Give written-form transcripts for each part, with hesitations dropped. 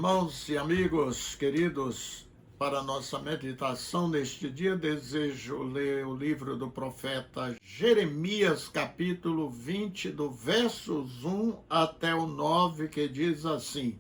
irmãos e amigos queridos, para a nossa meditação neste dia, desejo ler o livro do profeta Jeremias, capítulo 20, do versos 1 até o 9, que diz assim: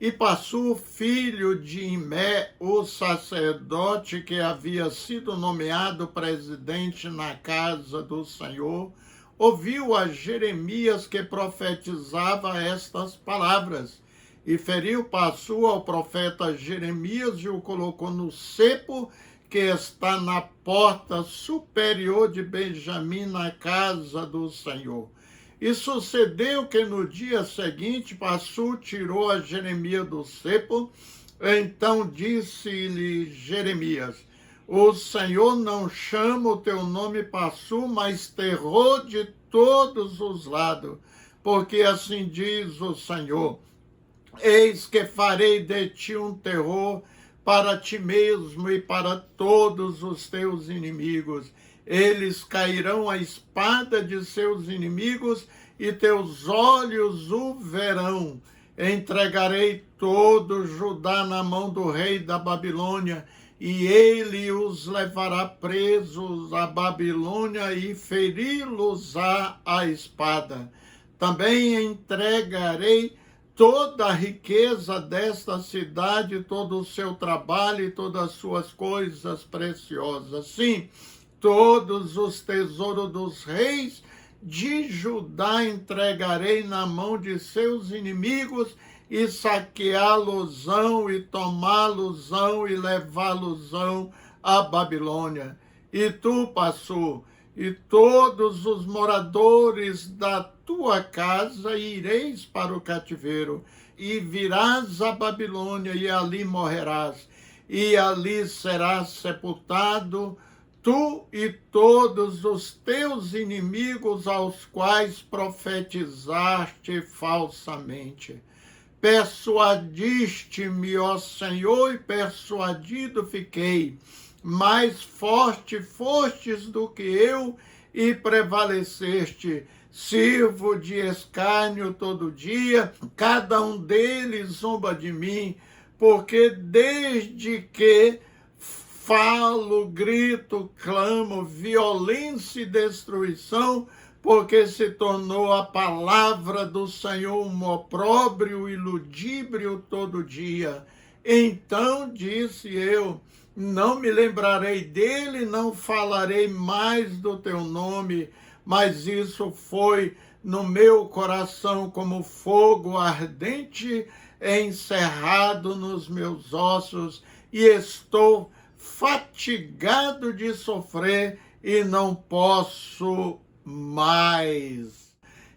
E Passu, filho de Imé, o sacerdote que havia sido nomeado presidente na casa do Senhor, ouviu a Jeremias que profetizava estas palavras. E feriu Passu ao profeta Jeremias e o colocou no cepo que está na porta superior de Benjamim, na casa do Senhor. E sucedeu que no dia seguinte Passu tirou a Jeremias do cepo. Então disse-lhe Jeremias: O Senhor não chama o teu nome Passu, mas terror de todos os lados, porque assim diz o Senhor: Eis que farei de ti um terror para ti mesmo e para todos os teus inimigos. Eles cairão à espada de seus inimigos e teus olhos o verão. Entregarei todo Judá na mão do rei da Babilônia, e ele os levará presos à Babilônia e feri-los-á à espada. Também entregarei toda a riqueza desta cidade, todo o seu trabalho e todas as suas coisas preciosas. Sim, todos os tesouros dos reis de Judá entregarei na mão de seus inimigos, e saqueá-los-ão, e tomá-los-ão, e levá-los-ão à Babilônia. E tu, Passu, e todos os moradores da tua casa ireis para o cativeiro, e virás à Babilônia, e ali morrerás, e ali serás sepultado, tu e todos os teus inimigos aos quais profetizaste falsamente. Persuadiste-me, ó Senhor, e persuadido fiquei. Mais forte fostes do que eu, e prevaleceste. Sirvo de escárnio todo dia, cada um deles zomba de mim, porque desde que falo, grito, clamo, violência e destruição, porque se tornou a palavra do Senhor um opróbrio e ludíbrio todo dia. Então disse eu: não me lembrarei dele, não falarei mais do teu nome, mas isso foi no meu coração como fogo ardente encerrado nos meus ossos, e estou fatigado de sofrer e não posso mais.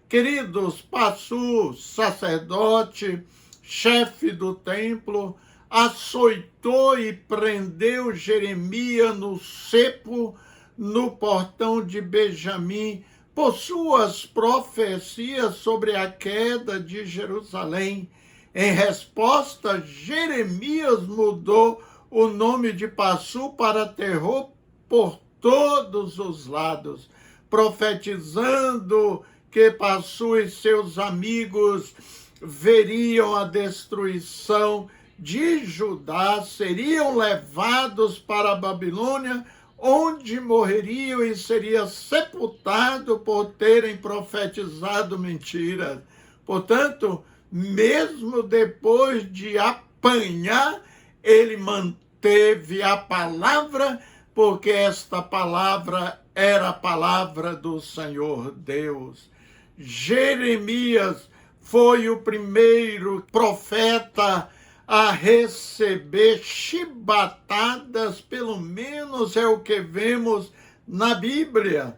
Queridos, Passu, sacerdote, chefe do templo, açoitou e prendeu Jeremias no cepo, no portão de Benjamim, por suas profecias sobre a queda de Jerusalém. Em resposta, Jeremias mudou o nome de Passu para terror por todos os lados, profetizando que Passu e seus amigos veriam a destruição de Judá, seriam levados para a Babilônia, onde morreriam e seria sepultado por terem profetizado mentiras. Portanto, mesmo depois de apanhar, ele manteve a palavra, porque esta palavra era a palavra do Senhor Deus. Jeremias foi o primeiro profeta a receber chibatadas, pelo menos é o que vemos na Bíblia.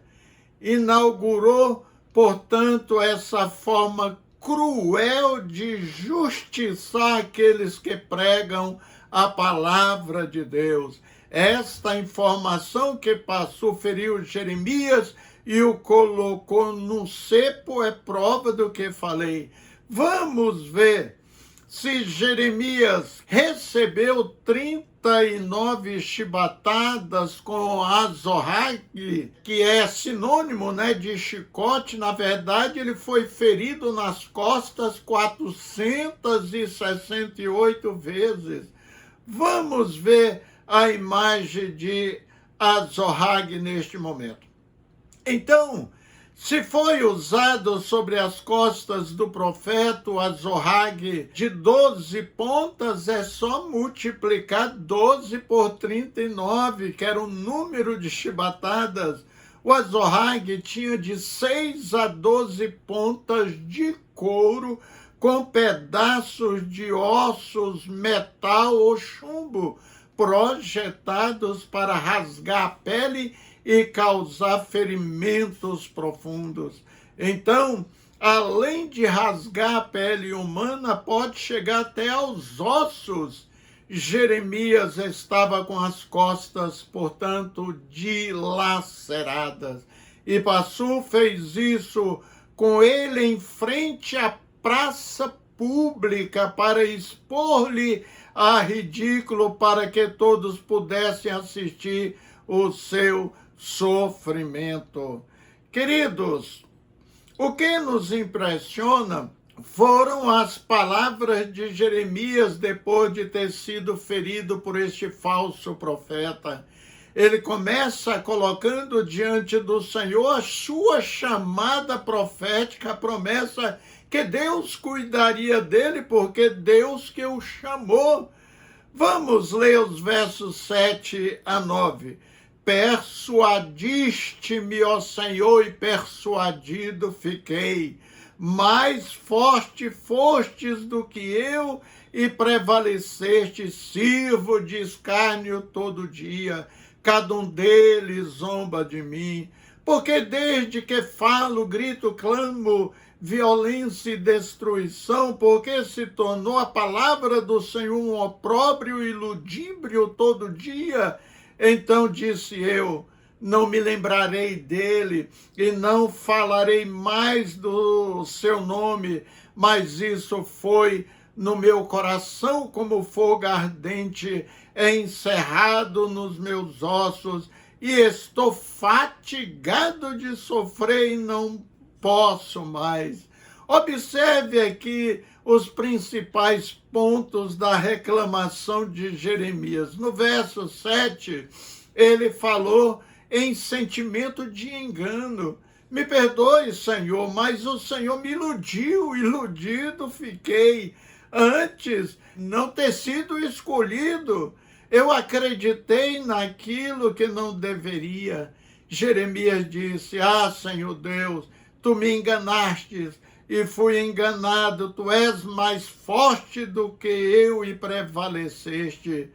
Inaugurou, portanto, essa forma cruel de justiçar aqueles que pregam a palavra de Deus. Esta informação que Passu feriu Jeremias e o colocou no cepo é prova do que falei. Vamos ver. Se Jeremias recebeu 39 chibatadas com azorrague, que é sinônimo, de chicote, na verdade ele foi ferido nas costas 468 vezes. Vamos ver a imagem de azorrague neste momento. Então, se foi usado sobre as costas do profeta o azorrague de 12 pontas, é só multiplicar 12 por 39, que era o número de chibatadas. O azorrague tinha de 6 a 12 pontas de couro, com pedaços de ossos, metal ou chumbo, projetados para rasgar a pele e causar ferimentos profundos. Então, além de rasgar a pele humana, pode chegar até aos ossos. Jeremias estava com as costas, portanto, dilaceradas. E Passu fez isso com ele em frente à praça pública para expor-lhe a ridículo, para que todos pudessem assistir o seu sofrimento. Queridos, o que nos impressiona foram as palavras de Jeremias depois de ter sido ferido por este falso profeta. Ele começa colocando diante do Senhor a sua chamada profética, a promessa que Deus cuidaria dele, porque Deus que o chamou. Vamos ler os versos 7 a 9. Persuadiste-me, ó Senhor, e persuadido fiquei. Mais forte fostes do que eu, e prevaleceste. Sirvo de escárnio todo dia. Cada um deles zomba de mim. Porque desde que falo, grito, clamo, violência e destruição, porque se tornou a palavra do Senhor um opróbrio e ludíbrio todo dia. Então disse eu, não me lembrarei dele e não falarei mais do seu nome, mas isso foi no meu coração como fogo ardente, encerrado nos meus ossos, e estou fatigado de sofrer e não posso mais. Observe aqui os principais pontos da reclamação de Jeremias. No verso 7, ele falou em sentimento de engano. Me perdoe, Senhor, mas o Senhor me iludiu, iludido fiquei. Antes não ter sido escolhido, eu acreditei naquilo que não deveria. Jeremias disse, Senhor Deus, tu me enganastes e fui enganado, tu és mais forte do que eu e prevaleceste.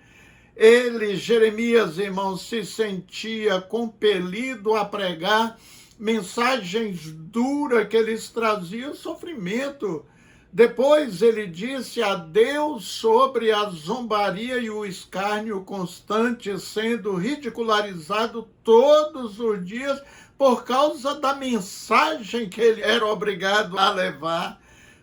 Ele, Jeremias, irmãos, se sentia compelido a pregar mensagens duras que lhes traziam sofrimento. Depois ele disse a Deus sobre a zombaria e o escárnio constante, sendo ridicularizado todos os dias por causa da mensagem que ele era obrigado a levar.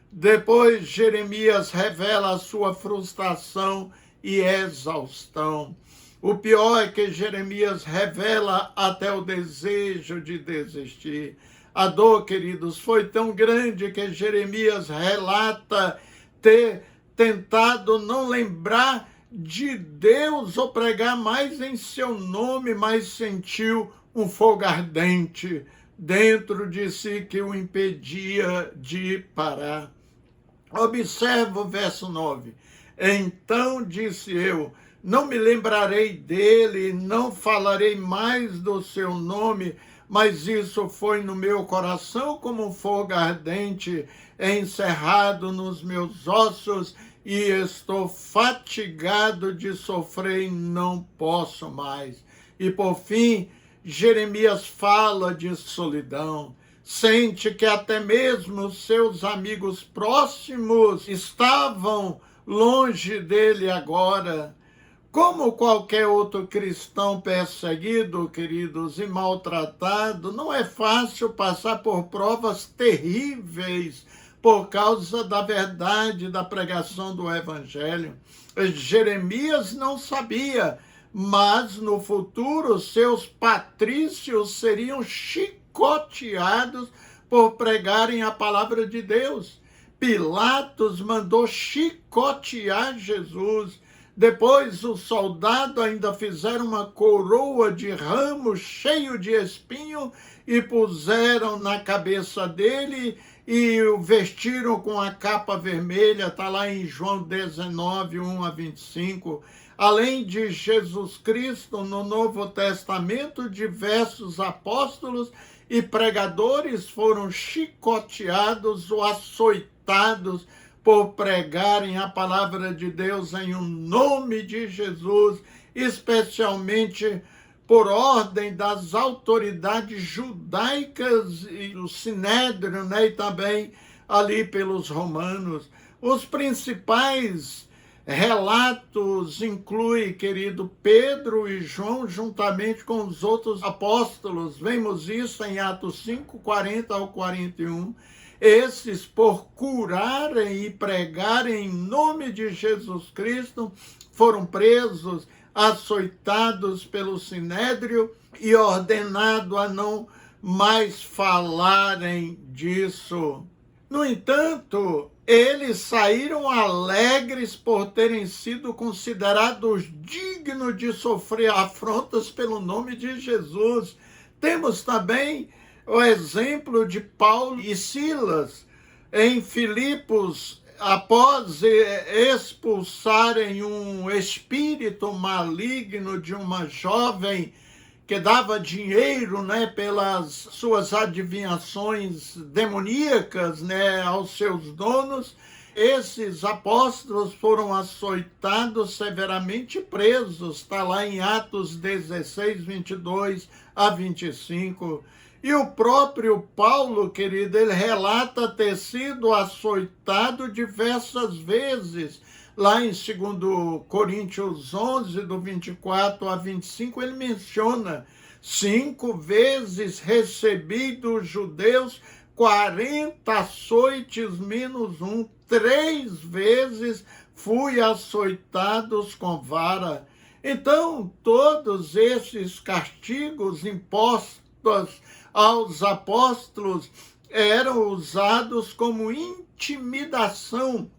Depois Jeremias revela a sua frustração e exaustão. O pior é que Jeremias revela até o desejo de desistir. A dor, queridos, foi tão grande que Jeremias relata ter tentado não lembrar de Deus ou pregar mais em seu nome, mas sentiu um fogo ardente dentro de si que o impedia de parar. Observa o verso 9. Então disse eu, não me lembrarei dele, não falarei mais do seu nome, mas isso foi no meu coração como um fogo ardente, encerrado nos meus ossos, e estou fatigado de sofrer e não posso mais. E por fim, Jeremias fala de solidão. Sente que até mesmo seus amigos próximos estavam longe dele agora. Como qualquer outro cristão perseguido, queridos, e maltratado, não é fácil passar por provas terríveis, por causa da verdade da pregação do Evangelho. Jeremias não sabia, mas no futuro seus patrícios seriam chicoteados por pregarem a palavra de Deus. Pilatos mandou chicotear Jesus. Depois os soldados ainda fizeram uma coroa de ramos cheio de espinho e puseram na cabeça dele e o vestiram com a capa vermelha. Está lá em João 19, 1-25. Além de Jesus Cristo, no Novo Testamento, diversos apóstolos e pregadores foram chicoteados ou açoitados por pregarem a palavra de Deus em nome de Jesus, especialmente por ordem das autoridades judaicas e o Sinédrio, né, e também ali pelos romanos. Os principais relatos incluem, querido, Pedro e João, juntamente com os outros apóstolos. Vemos isso em Atos 5, 40-41. Esses, por curarem e pregarem em nome de Jesus Cristo, foram presos, açoitados pelo Sinédrio e ordenado a não mais falarem disso. No entanto, eles saíram alegres por terem sido considerados dignos de sofrer afrontas pelo nome de Jesus. Temos também o exemplo de Paulo e Silas em Filipos, após expulsarem um espírito maligno de uma jovem que dava dinheiro, né, pelas suas adivinhações demoníacas, né, aos seus donos. Esses apóstolos foram açoitados, severamente presos. Está lá em Atos 16, 22-25. E o próprio Paulo, querido, ele relata ter sido açoitado diversas vezes. Lá em 2 Coríntios 11, do 24-25, ele menciona: 5 vezes recebi dos judeus 40 açoites menos 1. 3 vezes fui açoitados com vara. Então, todos esses castigos impostos aos apóstolos eram usados como intimidação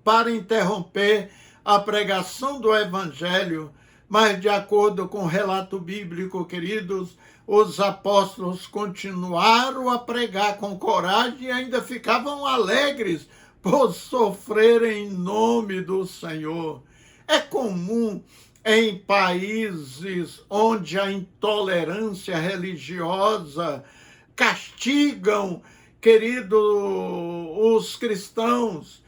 para interromper a pregação do Evangelho. Mas, de acordo com o relato bíblico, queridos, os apóstolos continuaram a pregar com coragem e ainda ficavam alegres por sofrerem em nome do Senhor. É comum em países onde a intolerância religiosa castigam, querido, os cristãos,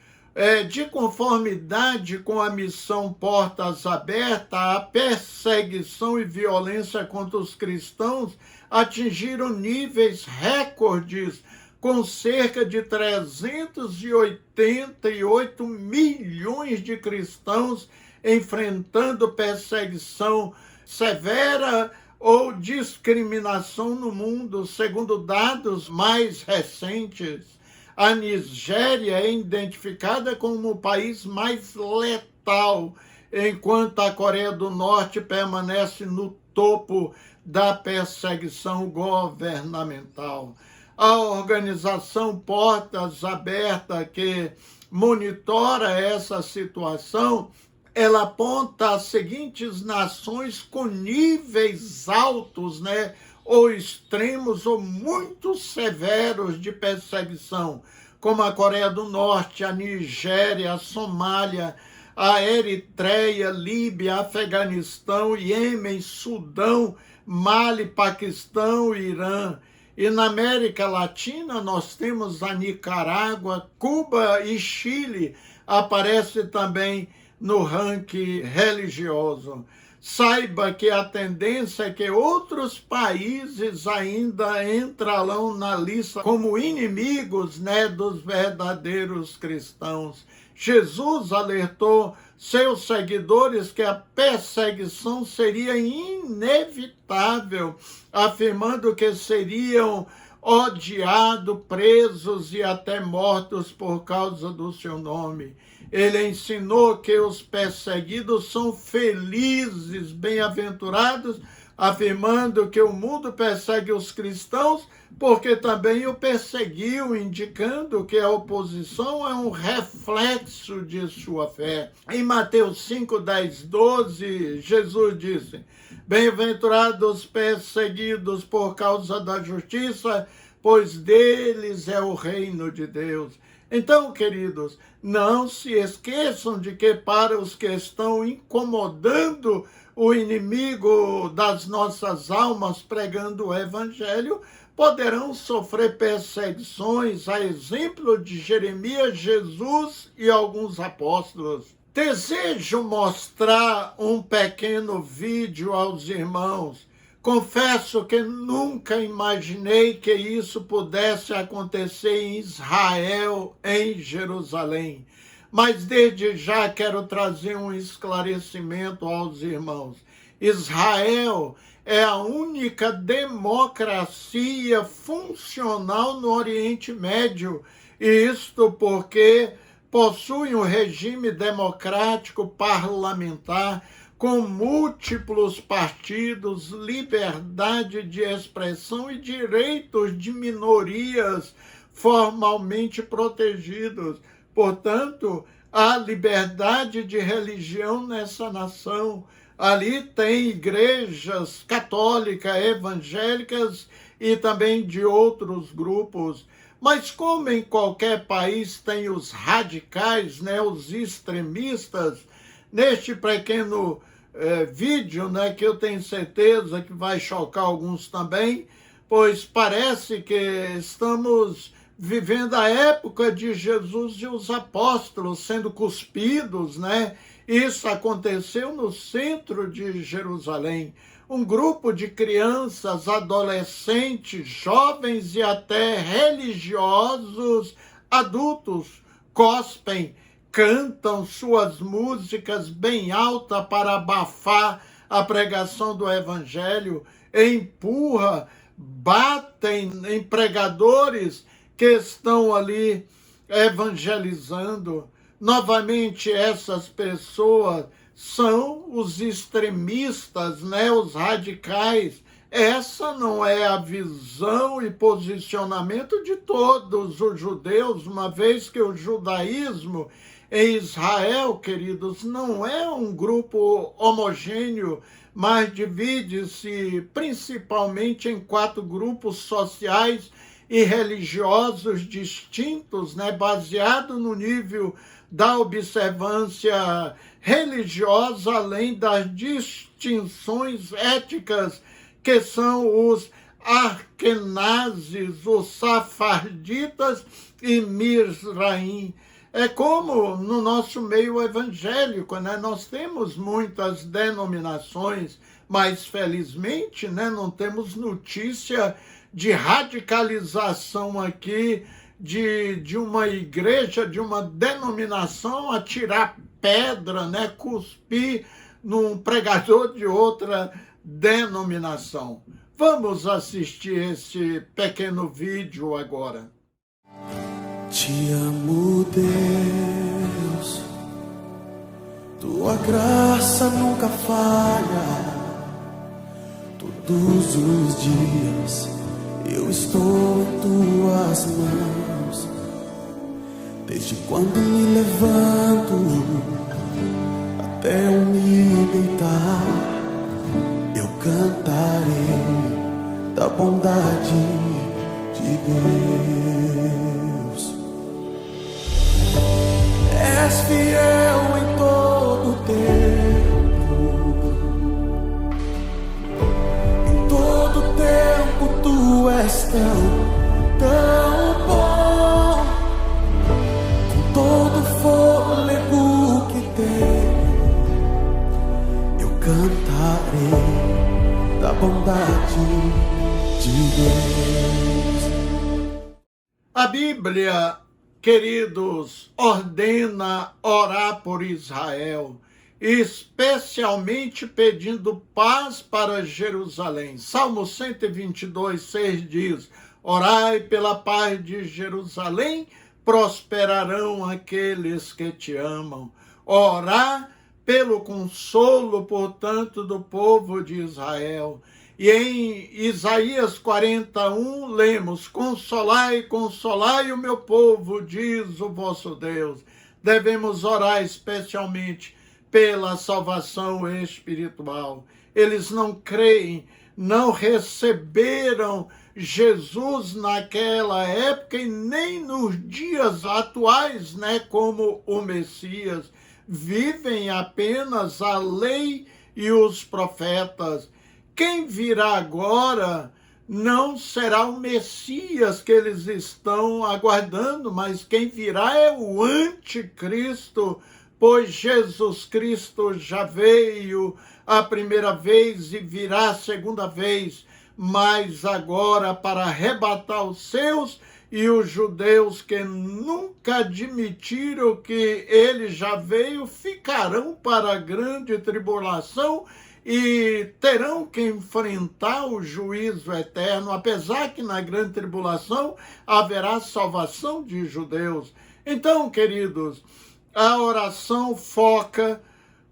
de conformidade com a missão Portas Abertas, a perseguição e violência contra os cristãos atingiram níveis recordes, com cerca de 388 milhões de cristãos enfrentando perseguição severa ou discriminação no mundo. Segundo dados mais recentes, a Nigéria é identificada como o país mais letal, enquanto a Coreia do Norte permanece no topo da perseguição governamental. A organização Portas Abertas, que monitora essa situação, ela aponta as seguintes nações com níveis altos, né, ou extremos ou muito severos de perseguição, como a Coreia do Norte, a Nigéria, a Somália, a Eritreia, Líbia, Afeganistão, Iêmen, Sudão, Mali, Paquistão e Irã. E na América Latina nós temos a Nicarágua, Cuba e Chile, aparece também no ranking religioso. Saiba que a tendência é que outros países ainda entrarão na lista como inimigos, né, dos verdadeiros cristãos. Jesus alertou seus seguidores que a perseguição seria inevitável, afirmando que seriam odiado, presos e até mortos por causa do seu nome. Ele ensinou que os perseguidos são felizes, bem-aventurados, afirmando que o mundo persegue os cristãos porque também o perseguiu, indicando que a oposição é um reflexo de sua fé. Em Mateus 5, 10, 12, Jesus disse: bem-aventurados os perseguidos por causa da justiça, pois deles é o reino de Deus. Então, queridos, não se esqueçam de que para os que estão incomodando o inimigo das nossas almas pregando o evangelho, poderão sofrer perseguições, a exemplo de Jeremias, Jesus e alguns apóstolos. Desejo mostrar um pequeno vídeo aos irmãos. Confesso que nunca imaginei que isso pudesse acontecer em Israel, em Jerusalém. Mas desde já quero trazer um esclarecimento aos irmãos. Israel é a única democracia funcional no Oriente Médio, e isto porque possui um regime democrático parlamentar com múltiplos partidos, liberdade de expressão e direitos de minorias formalmente protegidos. Portanto, há liberdade de religião nessa nação. Ali tem igrejas católicas, evangélicas e também de outros grupos. Mas como em qualquer país tem os radicais, os extremistas, neste pequeno vídeo, que eu tenho certeza que vai chocar alguns também, pois parece que estamos vivendo a época de Jesus e os apóstolos sendo cuspidos, Isso aconteceu no centro de Jerusalém. Um grupo de crianças, adolescentes, jovens e até religiosos, adultos, cospem, cantam suas músicas bem alta para abafar a pregação do evangelho, empurra, batem em pregadores que estão ali evangelizando. Novamente, essas pessoas são os extremistas, os radicais. Essa não é a visão e posicionamento de todos os judeus, uma vez que o judaísmo em Israel, queridos, não é um grupo homogêneo, mas divide-se principalmente em 4 grupos sociais e religiosos distintos, baseado no nível da observância religiosa, além das distinções éticas, que são os Arkenazes, os Safarditas e Mizraim. É como no nosso meio evangélico, nós temos muitas denominações, mas felizmente não temos notícia de radicalização aqui, de uma igreja, de uma denominação a tirar pedra, cuspir num pregador de outra denominação. Vamos assistir esse pequeno vídeo agora. Te amo, Deus, tua graça nunca falha. Todos os dias eu estou em tuas mãos. Desde quando me levanto até eu me deitar, eu cantarei da bondade de Deus. És fiel em todo tempo, em todo tempo tu és tão bom. Com todo fôlego que tenho, eu cantarei da bondade de Deus. A Bíblia, queridos, ordena orar por Israel, especialmente pedindo paz para Jerusalém. Salmo 122, 6 diz: Orai pela paz de Jerusalém, prosperarão aqueles que te amam. Orar pelo consolo, portanto, do povo de Israel. E em Isaías 41, lemos: consolai, consolai o meu povo, diz o vosso Deus. Devemos orar especialmente pela salvação espiritual. Eles não creem, não receberam Jesus naquela época e nem nos dias atuais, como o Messias. Vivem apenas a lei e os profetas. Quem virá agora não será o Messias que eles estão aguardando, mas quem virá é o anticristo, pois Jesus Cristo já veio a primeira vez e virá a segunda vez, mas agora para arrebatar os seus, e os judeus que nunca admitiram que ele já veio ficarão para a grande tribulação e terão que enfrentar o juízo eterno, apesar que na grande tribulação haverá salvação de judeus. Então, queridos, a oração foca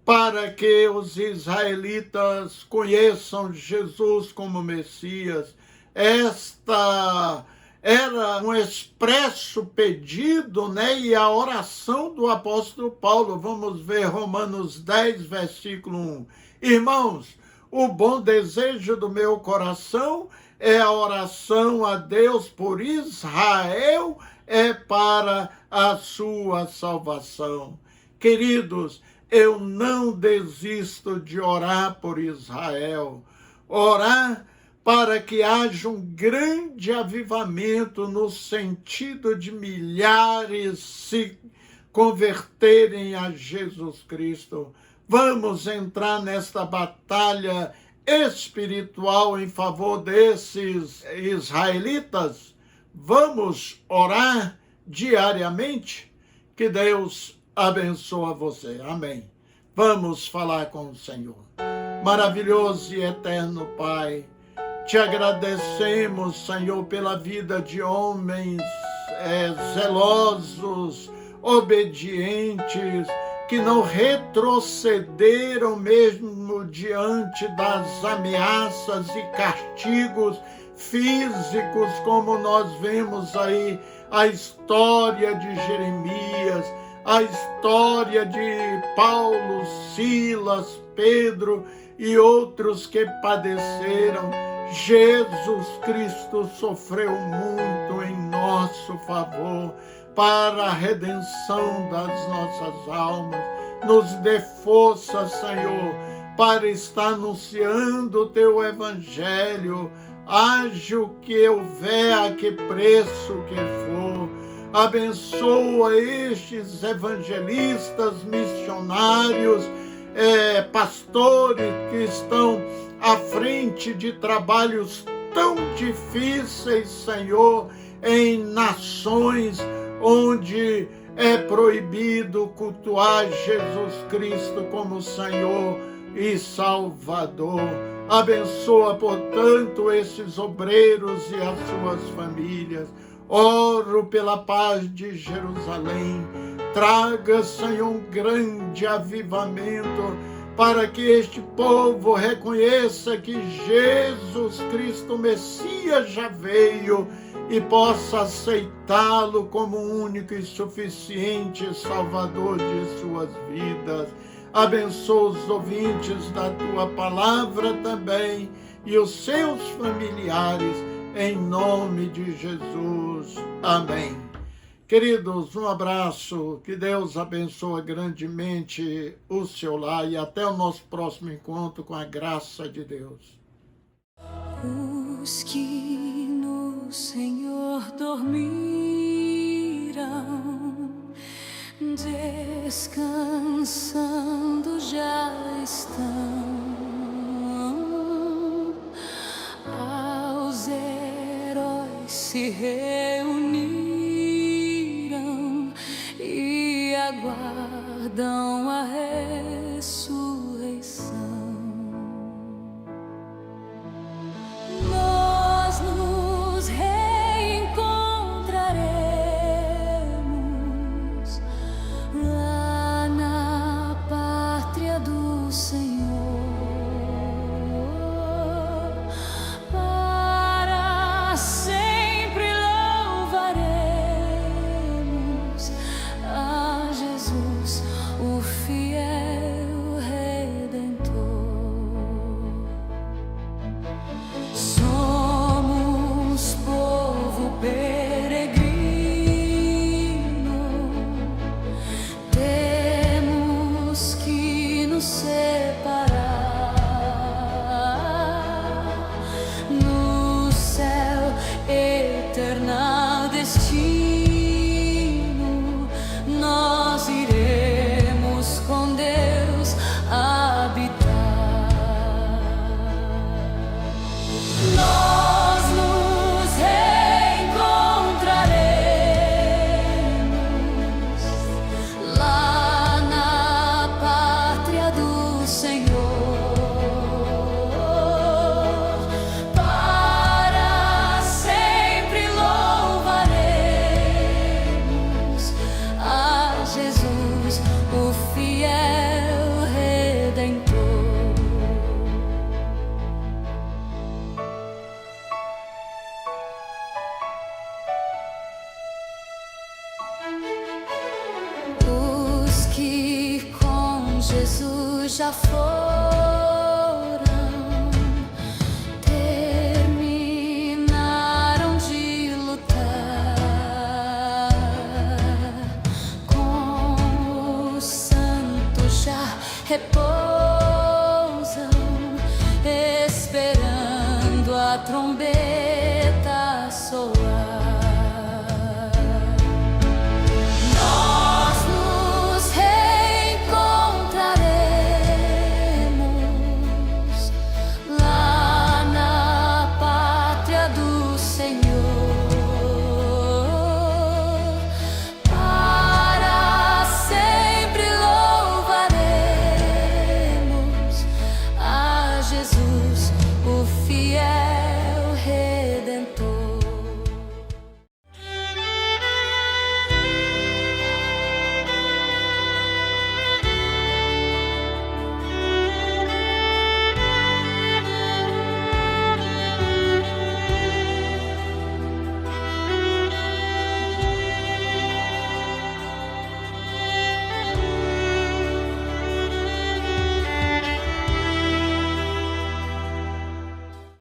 para que os israelitas conheçam Jesus como Messias. Esta era um expresso pedido, e a oração do apóstolo Paulo. Vamos ver Romanos 10, versículo 1. Irmãos, o bom desejo do meu coração é a oração a Deus por Israel, é para a sua salvação. Queridos, eu não desisto de orar por Israel. Orar para que haja um grande avivamento no sentido de milhares se converterem a Jesus Cristo. Vamos entrar nesta batalha espiritual em favor desses israelitas? Vamos orar diariamente? Que Deus abençoe você. Amém. Vamos falar com o Senhor. Maravilhoso e eterno Pai, te agradecemos, Senhor, pela vida de homens zelosos, obedientes, que não retrocederam mesmo diante das ameaças e castigos físicos, como nós vemos aí a história de Jeremias, a história de Paulo, Silas, Pedro e outros que padeceram. Jesus Cristo sofreu muito em nosso favor para a redenção das nossas almas. Nos dê força, Senhor, para estar anunciando o teu evangelho, haja o que houver, a que preço que for. Abençoa estes evangelistas, missionários, pastores que estão à frente de trabalhos tão difíceis, Senhor, em nações onde é proibido cultuar Jesus Cristo como Senhor e Salvador. Abençoa, portanto, esses obreiros e as suas famílias. Oro pela paz de Jerusalém. Traga, Senhor, um grande avivamento para que este povo reconheça que Jesus Cristo, Messias, já veio e possa aceitá-lo como único e suficiente Salvador de suas vidas. Abençoa os ouvintes da tua palavra também e os seus familiares, em nome de Jesus. Amém. Queridos, um abraço, que Deus abençoe grandemente o seu lar e até o nosso próximo encontro com a graça de Deus. Os que no Senhor dormiram, descansando já estão. Aos heróis se reuniram e aguardam a ressurreição. Nós nos já foram, terminaram de lutar, com os santos já repousam, esperando a trombeta soar.